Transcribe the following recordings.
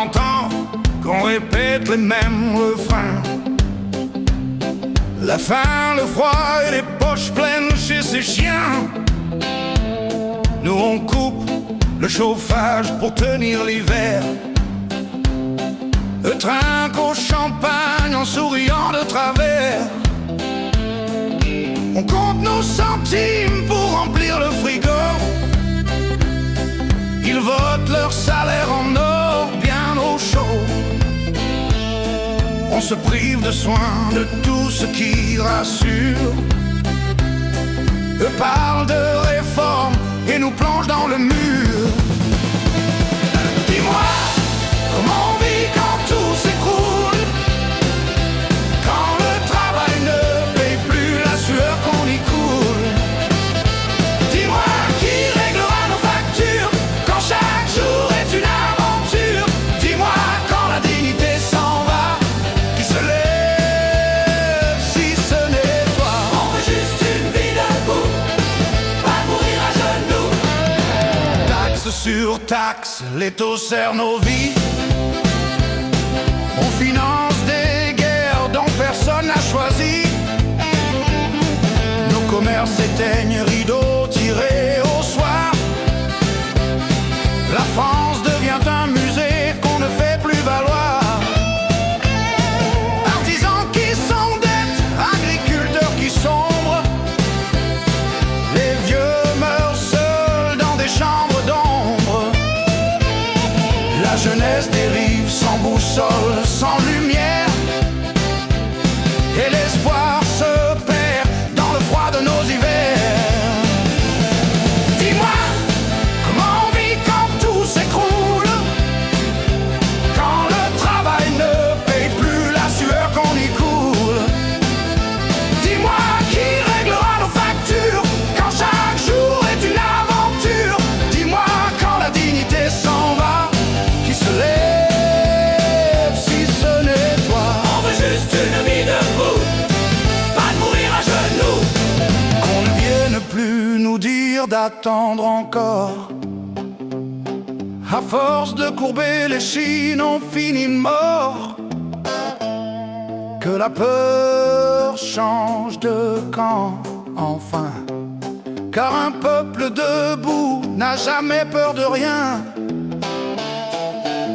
40 ans qu'on répète les mêmes refrains. La faim, le froid et les poches pleines chez ces chiens. Nous on coupe le chauffage pour tenir l'hiver. Le trinque au champagne en souriant de travers. On compte nos centimes pour remplir le frigo. Ils votent leur salaire en or bien au chaud. On se prive de soins, de tout ce qui rassure. Eux parlent de réforme et nous plongent dans le mur. Dis-moi, comment on vit quand tout s'écroule? Quand le travail ne paye plus la sueur qu'on y coule. Dis-moi, qui réglera nos factures quand chaque jour est une aventure? Dis-moi, quand la dignité s'en va, qui se lève si ce n'est toi? On veut juste une vie debout, pas mourir à genoux. Taxe sur taxe, l'étau sert nos vies. On finance des guerres dont personne n'a choisi. Nos commerces s'éteignent, rideaux tirés au soir. La France devient un musée qu'on ne fait plus valoir. Artisans qui s'endettent, agriculteurs qui sombrent. Les vieux meurent seuls dans des chambres d'ombre. La jeunesse dérive sans boussole, sans lumière. Et l'espoir se perd dans le froid de nos hivers. Dis-moi, comment on vit quand tout s'écroule? Quand le travail ne paye plus la sueur qu'on y coule. Dis-moi, qui réglera nos factures quand chaque jour est une aventure? Dis-moi, quand la dignité s'en va, qui se lève si ce n'est toi? On veut juste une vie debout, pas de mourir à genoux. Qu'on ne vienne plus nous dire d'attendre encore. À force de courber les chines, on finit mort. Que la peur change de camp, enfin. Car un peuple debout n'a jamais peur de rien.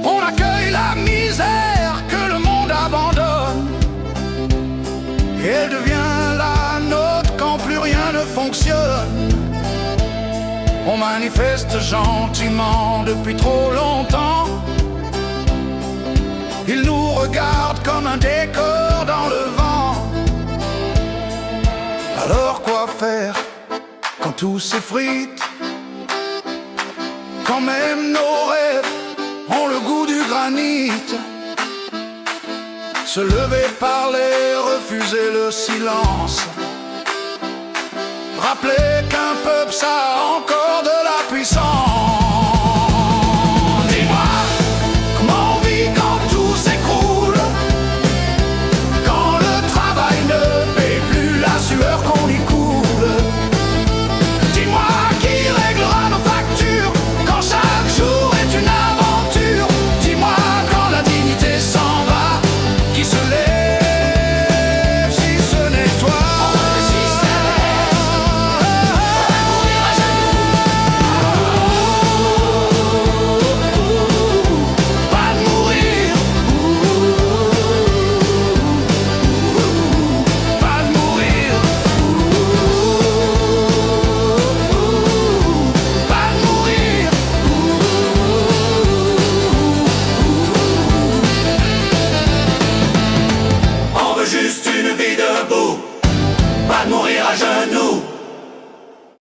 On accueille la misère que le monde abandonne. Et elle devient la nôtre quand plus rien ne fonctionne. On manifeste gentiment depuis trop longtemps. Ils nous regardent comme un décor dans le vent. Alors quoi faire quand tout s'effrite? Quand même nos rêves ont le goût du granit. Se lever, parler, refuser le silence. Rappeler qu'un peuple ça a encore